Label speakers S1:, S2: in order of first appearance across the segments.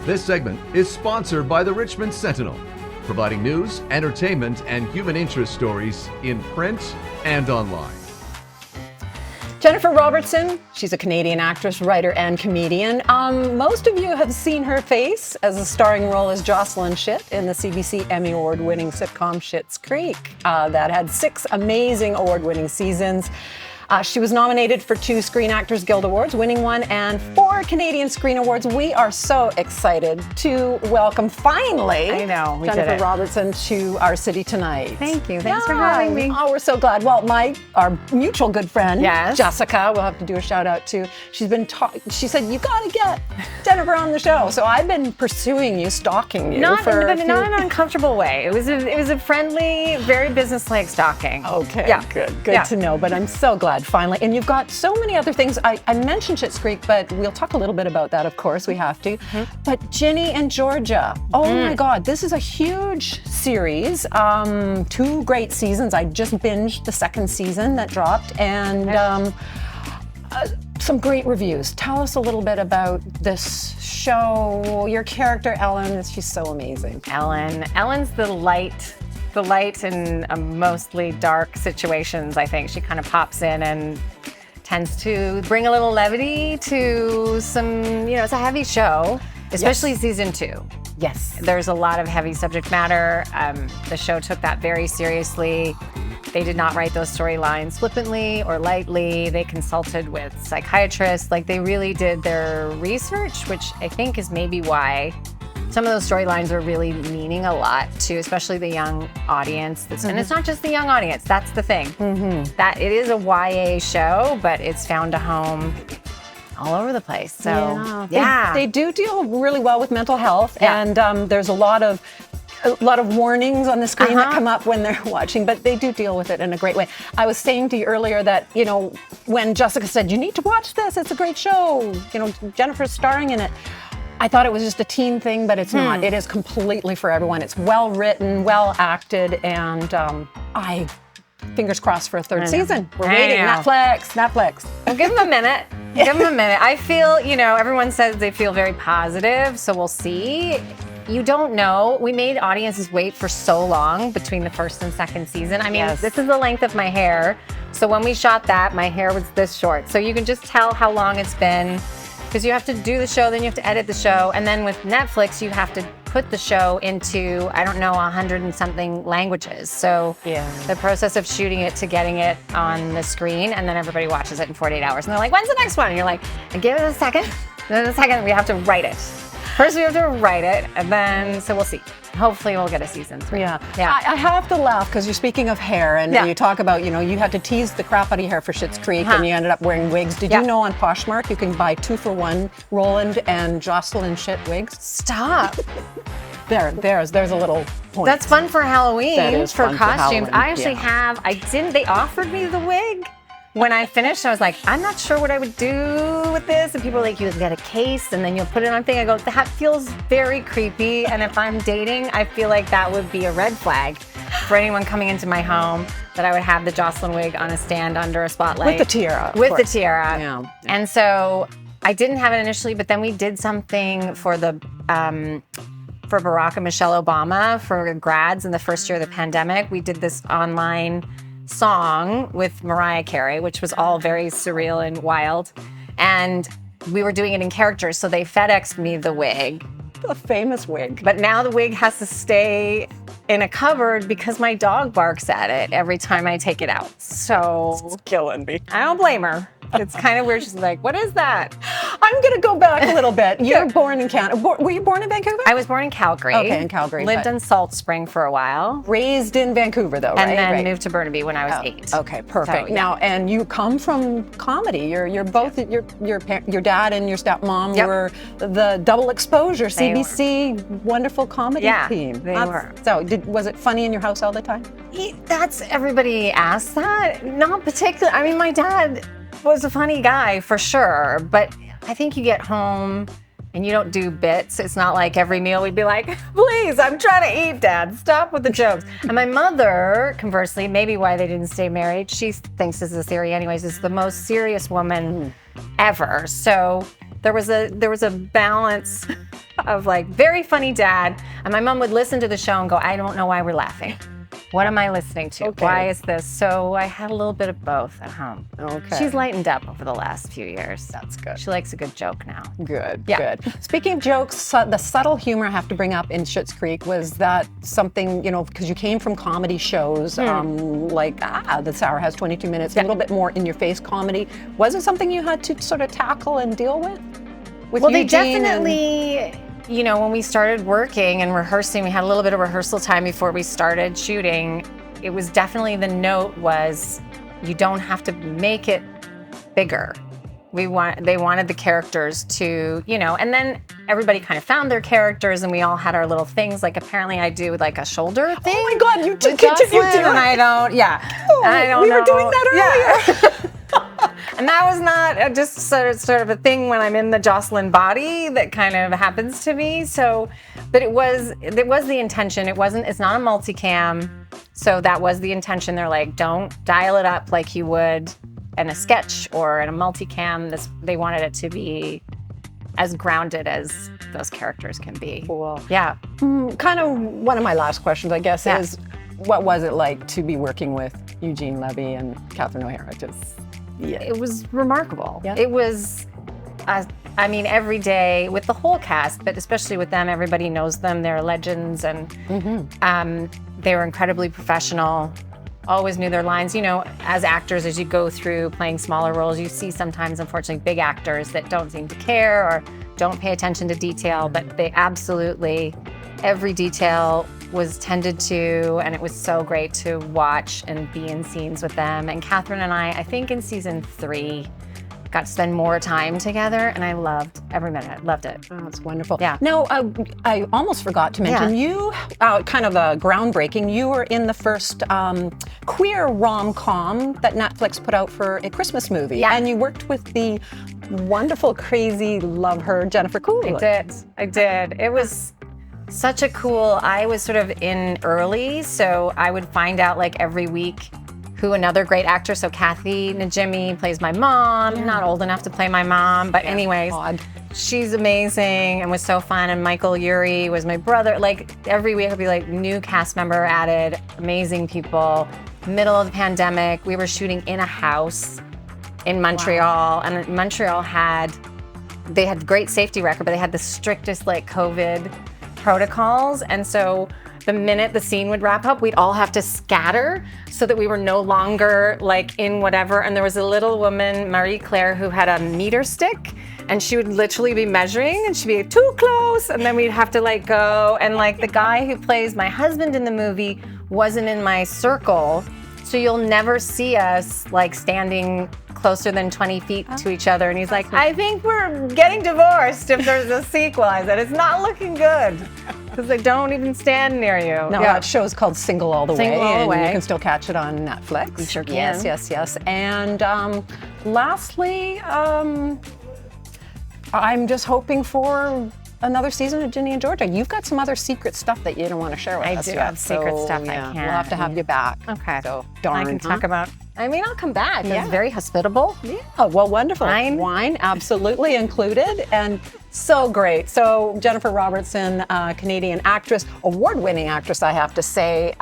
S1: This segment is sponsored by the Richmond Sentinel, providing news, entertainment, and human interest stories in print and online.
S2: Jennifer Robertson, she's a Canadian actress, writer, and comedian. Most of you have seen her face as a starring role as Jocelyn Schitt in the CBC Emmy Award-winning sitcom Schitt's Creek that had 6 amazing award-winning seasons. She was nominated for 2 Screen Actors Guild Awards, winning 1, and 4 Canadian Screen Awards. We are so excited to welcome, finally, Jennifer Robertson to our city tonight.
S3: Thank you. Thanks for having me.
S2: Oh, we're so glad. Well, our mutual good friend, Jessica, we'll have to do a shout out to. She said, you got to get Jennifer on the show. So I've been pursuing you, stalking you.
S3: Not in an uncomfortable way. It was a friendly, very business-like stalking.
S2: Okay, yeah. Good to know. But I'm so glad. Finally, and you've got so many other things. I mentioned Schitt's Creek, but we'll talk a little bit about that, of course, we have to. But Ginny and Georgia, oh my God, this is a huge series. 2 great seasons. I just binged the 2nd season that dropped, and some great reviews. Tell us a little bit about this show, your character, Ellen. She's so amazing.
S3: Ellen's the light in mostly dark situations, I think. She kind of pops in and tends to bring a little levity to some, it's a heavy show, especially season 2.
S2: Yes.
S3: There's a lot of heavy subject matter. The show took that very seriously. They did not write those storylines flippantly or lightly. They consulted with psychiatrists. They really did their research, which I think is maybe why some of those storylines are really meaning a lot to, especially the young audience. And it's not just the young audience, that's the thing. That it is a YA show, but it's found a home all over the place. So,
S2: They do deal really well with mental health, and there's a lot of warnings on the screen that come up when they're watching, but they do deal with it in a great way. I was saying to you earlier that, when Jessica said, you need to watch this, it's a great show, Jennifer's starring in it. I thought it was just a teen thing, but it's not. It is completely for everyone. It's well written, well acted, and fingers crossed for a 3rd season. We're waiting. Netflix.
S3: Well, give them a minute. Give them a minute. I feel, everyone says they feel very positive, so we'll see. You don't know. We made audiences wait for so long between the 1st and 2nd season. I mean, this is the length of my hair. So when we shot that, my hair was this short. So you can just tell how long it's been. Because you have to do the show, then you have to edit the show, and then with Netflix, you have to put the show into, 100 and something languages. So the process of shooting it to getting it on the screen, and then everybody watches it in 48 hours. And they're like, when's the next one? And you're like, give it a second. Then a second, we have to write it. First, we have to write it, and then, so we'll see. Hopefully we'll get a season 3.
S2: Yeah. I have to laugh because you're speaking of hair, and you talk about, you had to tease the crap out of your hair for Schitt's Creek, and you ended up wearing wigs. Did you know on Poshmark you can buy 2 for 1 Roland and Jocelyn Schitt wigs?
S3: Stop.
S2: There's a little point.
S3: That's fun for Halloween.
S2: That is
S3: for
S2: fun
S3: costumes.
S2: For
S3: I actually they offered me the wig. When I finished, I was like, I'm not sure what I would do with this. And people are like, you get a case and then you'll put it on thing. I go, that feels very creepy. And if I'm dating, I feel like that would be a red flag for anyone coming into my home, that I would have the Jocelyn wig on a stand under a spotlight.
S2: With the tiara.
S3: With the tiara. Yeah. And so I didn't have it initially, but then we did something for the for Barack and Michelle Obama for grads in the first year of the pandemic. We did this online song with Mariah Carey, which was all very surreal and wild. And we were doing it in characters, so they FedExed me the wig.
S2: A famous wig.
S3: But now the wig has to stay in a cupboard because my dog barks at it every time I take it out. So
S2: it's killing me.
S3: I don't blame her. It's kind of weird. She's like, what is that?
S2: I'm going to go back a little bit. You were born in Canada. Were you born in Vancouver?
S3: I was born in Calgary.
S2: Okay, in Calgary.
S3: Lived in Salt Spring for a while.
S2: Raised in Vancouver, though, right?
S3: And then moved to Burnaby when I was 8.
S2: Okay, perfect.
S3: So,
S2: now, and you come from comedy. You're both, your dad and your stepmom were the double exposure, CBC, wonderful comedy team.
S3: They were.
S2: So was it funny in your house all the time?
S3: Everybody asks that. Not particularly. I mean, my dad was a funny guy for sure, but I think you get home and you don't do bits. It's not like every meal we'd be like, please, I'm trying to eat, Dad. Stop with the jokes. And my mother, conversely, maybe why they didn't stay married, she thinks this is a theory anyways, is the most serious woman ever. So there was a balance of like very funny dad. And my mom would listen to the show and go, I don't know why we're laughing. What am I listening to?
S2: Okay.
S3: Why is this? So I had a little bit of both at home.
S2: Okay.
S3: She's lightened up over the last few years.
S2: That's good.
S3: She likes a good joke now.
S2: Good,
S3: Yeah.
S2: good. Speaking of jokes, the subtle humor I have to bring up in Schitt's Creek, was that something, you know, because you came from comedy shows, like This Hour Has 22 Minutes, a little bit more in-your-face comedy. Was it something you had to sort of tackle and deal with?
S3: Well, they
S2: Eugene
S3: definitely, you know, when we started working and rehearsing, we had a little bit of rehearsal time before we started shooting. It was definitely, the note was, you don't have to make it bigger. They wanted the characters to, you know, and then everybody kind of found their characters and we all had our little things. Like apparently I do like a shoulder thing.
S2: Oh my God, you
S3: with
S2: continue
S3: Jocelyn,
S2: doing
S3: and I don't, yeah.
S2: Oh,
S3: I don't
S2: we
S3: know.
S2: were doing that earlier.
S3: Yeah. And that was not just sort of a thing when I'm in the Jocelyn body that kind of happens to me. So, but it was the intention. It's not a multicam. So that was the intention. They're like, don't dial it up like you would in a sketch or in a multicam. They wanted it to be as grounded as those characters can be.
S2: Cool.
S3: Yeah.
S2: Kind of one of my last questions, I guess,
S3: Yeah.
S2: is what was it like to be working with Eugene Levy and Catherine O'Hara?
S3: It was remarkable.
S2: Yeah.
S3: It was, I mean, every day with the whole cast, but especially with them, everybody knows them. They're legends, and they were incredibly professional. Always knew their lines. You know, as actors, as you go through playing smaller roles, you see sometimes, unfortunately, big actors that don't seem to care or don't pay attention to detail, but they absolutely, every detail was tended to, and it was so great to watch and be in scenes with them. And Catherine and I think in season 3, got to spend more time together, and I loved every minute. Loved it.
S2: Oh, that's wonderful.
S3: Yeah.
S2: No, I almost forgot to mention, you, kind of a groundbreaking, you were in the first queer rom-com that Netflix put out for a Christmas movie.
S3: Yeah.
S2: And you worked with the wonderful, crazy, love her, Jennifer Coolidge.
S3: I did. It was such a cool, I was sort of in early, so I would find out like every week who another great actor, so Kathy Najimy plays my mom, not old enough to play my mom, but anyways, she's amazing and was so fun, and Michael Urie was my brother. Like every week I'd be like, new cast member added, amazing people. Middle of the pandemic, we were shooting in a house in Montreal, and Montreal they had great safety record, but they had the strictest like COVID protocols, and so the minute the scene would wrap up, we'd all have to scatter so that we were no longer like in whatever. And there was a little woman, Marie Claire, who had a meter stick, and she would literally be measuring, and she'd be too close, and then we'd have to like go. And like the guy who plays my husband in the movie wasn't in my circle, so you'll never see us like standing closer than 20 feet to each other. And he's like, I think we're getting divorced if there's a sequel. I said, it's not looking good, because they don't even stand near you.
S2: No, that show's called Single All the
S3: Single
S2: Way,
S3: All the
S2: and
S3: Way.
S2: you can still catch it on Netflix.
S3: You sure can.
S2: Yes, yes, yes. And lastly, I'm just hoping for another season of Ginny and Georgia. You've got some other secret stuff that you don't want to share with
S3: I
S2: us
S3: do
S2: yet,
S3: have secret
S2: so,
S3: stuff I
S2: yeah,
S3: can't.
S2: We'll have to have you back.
S3: Okay.
S2: So, darn,
S3: I can talk
S2: huh?
S3: about, I mean, I'll come back.
S2: Yeah.
S3: It's very hospitable.
S2: Yeah, well, wonderful. Wine absolutely included, and so great. So Jennifer Robertson, Canadian actress, award-winning actress, I have to say.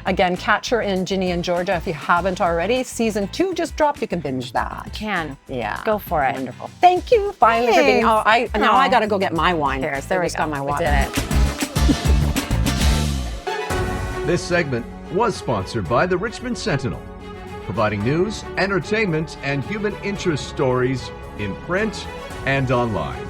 S2: Again, catch her in Ginny and Georgia if you haven't already. Season 2 just dropped. You can binge that.
S3: Can.
S2: Yeah.
S3: Go for it.
S2: Wonderful. Thank you finally for being.
S3: Thanks.
S2: Now I got to go get my wine.
S3: Cheers. There
S2: I
S3: we
S2: just
S3: go.
S2: got my
S3: We
S2: water.
S3: did it.
S1: This segment was sponsored by the Richmond Sentinel, providing news, entertainment, and human interest stories in print and online.